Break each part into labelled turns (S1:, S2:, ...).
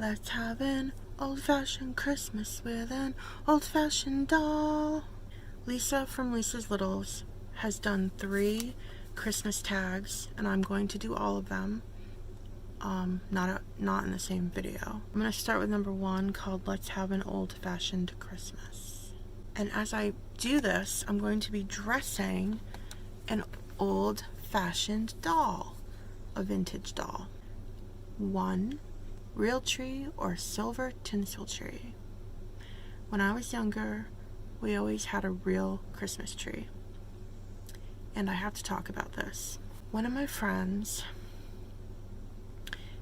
S1: Let's have an old-fashioned Christmas with an old-fashioned doll. Lisa from Lisa's Littles has done 3 Christmas tags, and I'm going to do all of them. Not in the same video. I'm going to start with number 1, called Let's Have an Old-Fashioned Christmas. And as I do this, I'm going to be dressing an old-fashioned doll, a vintage doll. 1, real tree or silver tinsel tree. When I was younger, we always had a real Christmas tree. And I have to talk about this. One of my friends,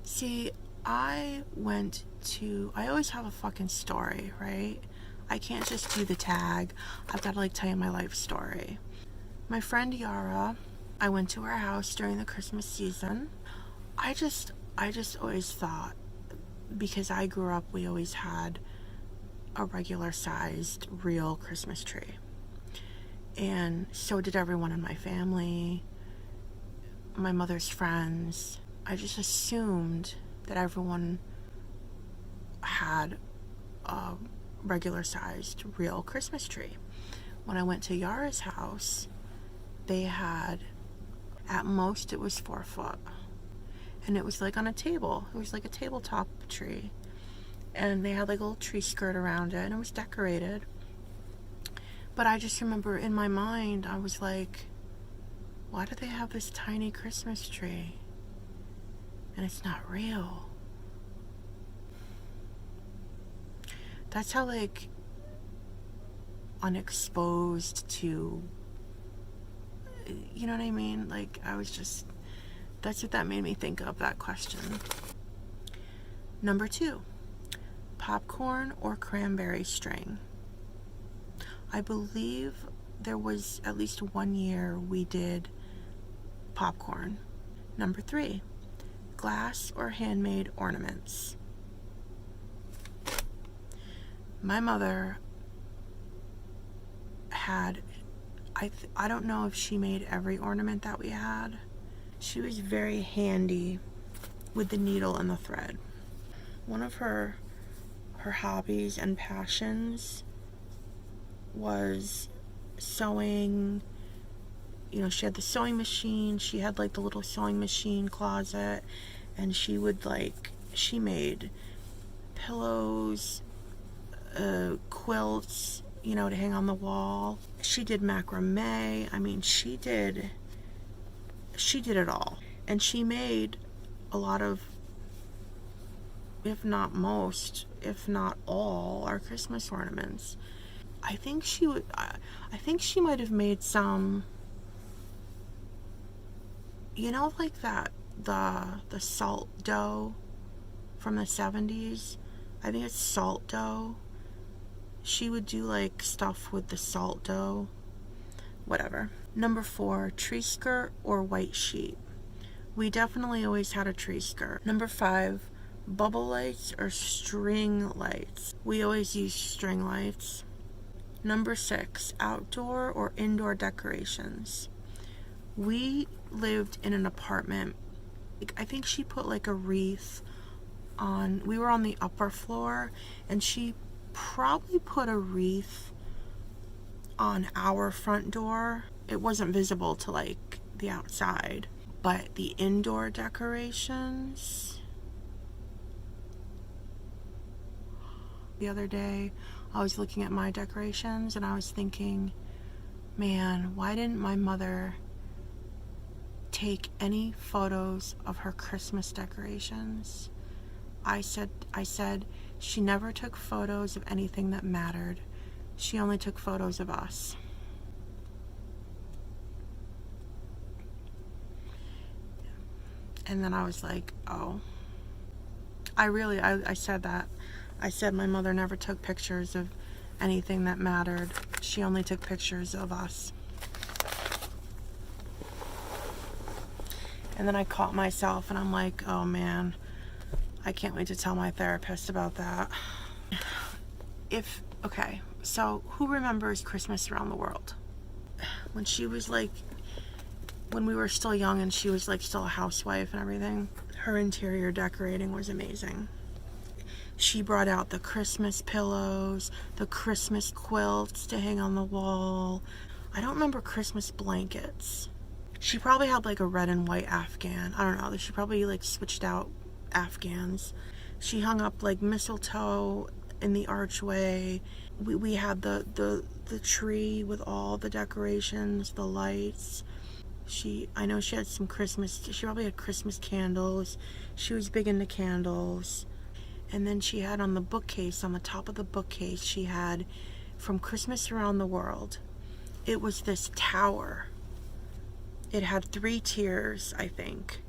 S1: see, I always have a fucking story, right? I can't just do the tag. I've got to tell you my life story. My friend Yara, I went to her house during the Christmas season. I just always thought, because I grew up, we always had a regular sized real Christmas tree. And so did everyone in my family, my mother's friends. I just assumed that everyone had a regular sized real Christmas tree. When I went to Yara's house, they had, at most it was 4 foot. And it was on a table. It was a tabletop tree. And they had a little tree skirt around it, and it was decorated. But I just remember in my mind, I was like, why do they have this tiny Christmas tree? And it's not real. That's how unexposed to, you know what I mean? That's what that made me think of, that question. Number 2, popcorn or cranberry string. I believe there was at least 1 year we did popcorn. Number 3, glass or handmade ornaments. My mother had, I don't know if she made every ornament that we had. She was very handy with the needle and the thread. One of her hobbies and passions was sewing. You know, she had the sewing machine. She had the little sewing machine closet, and she would she made pillows, quilts, to hang on the wall. She did macrame. I mean, she did it all. And she made a lot of, if not most, if not all, our Christmas ornaments. I think she might have made some, the salt dough from the 70s. I think it's salt dough. She would do stuff with the salt dough. Whatever. Number 4, tree skirt or white sheet. We definitely always had a tree skirt. Number 5, bubble lights or string lights. We always used string lights. Number 6, outdoor or indoor decorations. We lived in an apartment. I think she put a wreath on, we were on the upper floor, and she probably put a wreath on our front door. It wasn't visible to the outside, but the indoor decorations. The other day I was looking at my decorations and I was thinking, man, why didn't my mother take any photos of her Christmas decorations? I said she never took photos of anything that mattered. She only took photos of us. And then I was like, oh. I said that. I said my mother never took pictures of anything that mattered. She only took pictures of us. And then I caught myself and I'm like, oh man, I can't wait to tell my therapist about that. Okay, so who remembers Christmas Around the World? When she was when we were still young and she was still a housewife and everything, her interior decorating was amazing. She brought out the Christmas pillows, the Christmas quilts to hang on the wall. I don't remember Christmas blankets. She probably had like a red and white Afghan. I don't know. She probably like switched out Afghans. She hung up like mistletoe in the archway. We had the tree with all the decorations, the lights. I know she had some Christmas, she probably had Christmas candles. She was big into candles. And then she had on the bookcase, on the top of the bookcase, she had From Christmas Around the World. It was this tower. It had 3 tiers, I think,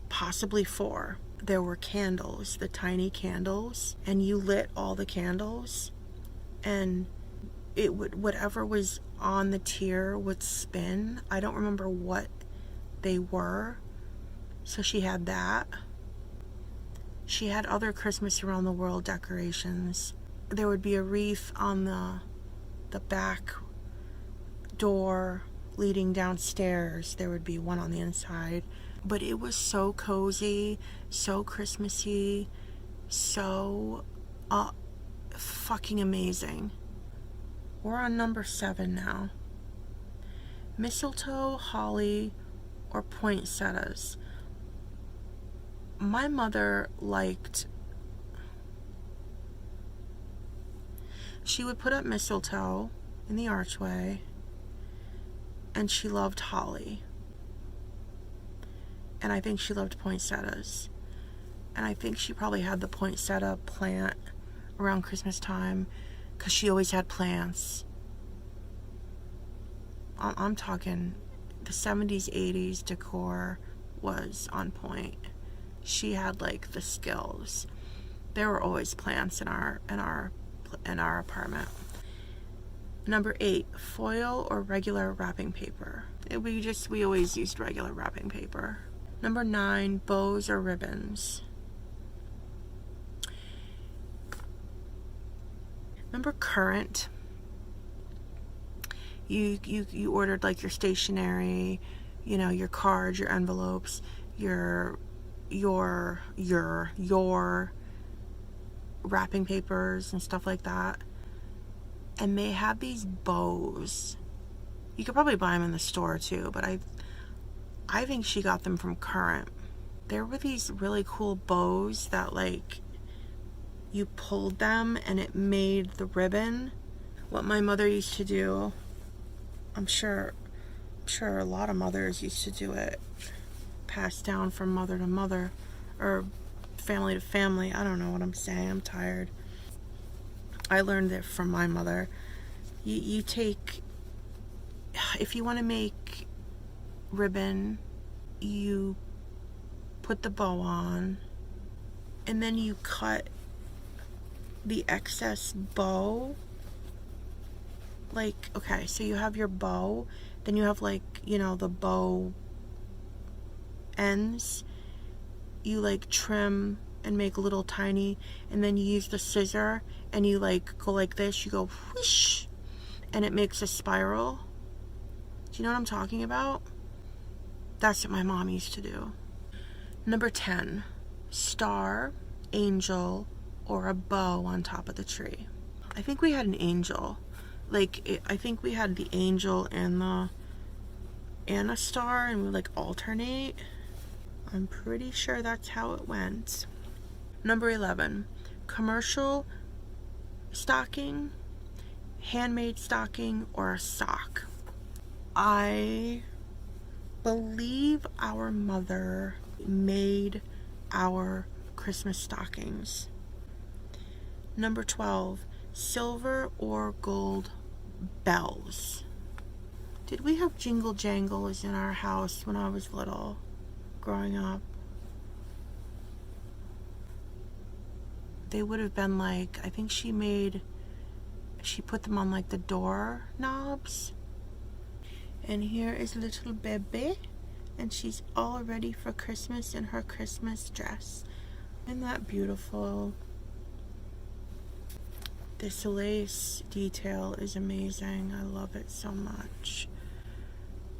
S1: possibly 4. There were candles, the tiny candles, and you lit all the candles, and it would, whatever was on the tier would spin. I don't remember what they were. So she had that. She had other Christmas Around the World decorations. There would be a wreath on the back door leading downstairs. There would be one on the inside. But it was so cozy, so Christmassy, so fucking amazing. We're on number 7 now. Mistletoe, holly, or poinsettias. My mother liked... She would put up mistletoe in the archway, and she loved holly. And I think she loved poinsettias. And I think she probably had the poinsettia plant around Christmas time, because she always had plants. I'm talking the 70s, 80s decor was on point. She had like the skills. There were always plants in our apartment. Number 8, foil or regular wrapping paper. We always used regular wrapping paper. Number 9, bows or ribbons. Remember Current? You ordered like your stationery, you know, your cards, your envelopes, your wrapping papers and stuff like that. And they had these bows. You could probably buy them in the store too, but I think she got them from Current. There were these really cool bows that like you pulled them and it made the ribbon. What my mother used to do, I'm sure a lot of mothers used to do it, passed down from mother to mother or family to family. I don't know what I'm saying. I'm tired. I learned it from my mother. You take, if you want to make ribbon, you put the bow on and then you cut the excess bow. Like, okay, so you have your bow, then you have like, you know, the bow ends. You like trim and make little tiny, and then you use the scissor and you like go like this, you go whoosh, and it makes a spiral. Do you know what I'm talking about? That's what my mom used to do. Number 10, star, angel, or a bow on top of the tree. I think we had an angel. I think we had the angel and a star, and we like alternate. I'm pretty sure that's how it went. Number 11, commercial stocking, handmade stocking, or a sock. I believe our mother made our Christmas stockings. Number 12, silver or gold bells. Did we have jingle jangles in our house when I was little, growing up? They would have been like, I think she put them on like the door knobs. And here is little Bebe, and she's all ready for Christmas in her Christmas dress. Isn't that beautiful? This lace detail is amazing. I love it so much.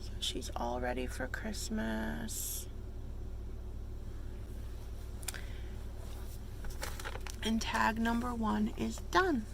S1: So she's all ready for Christmas. And tag number 1 is done.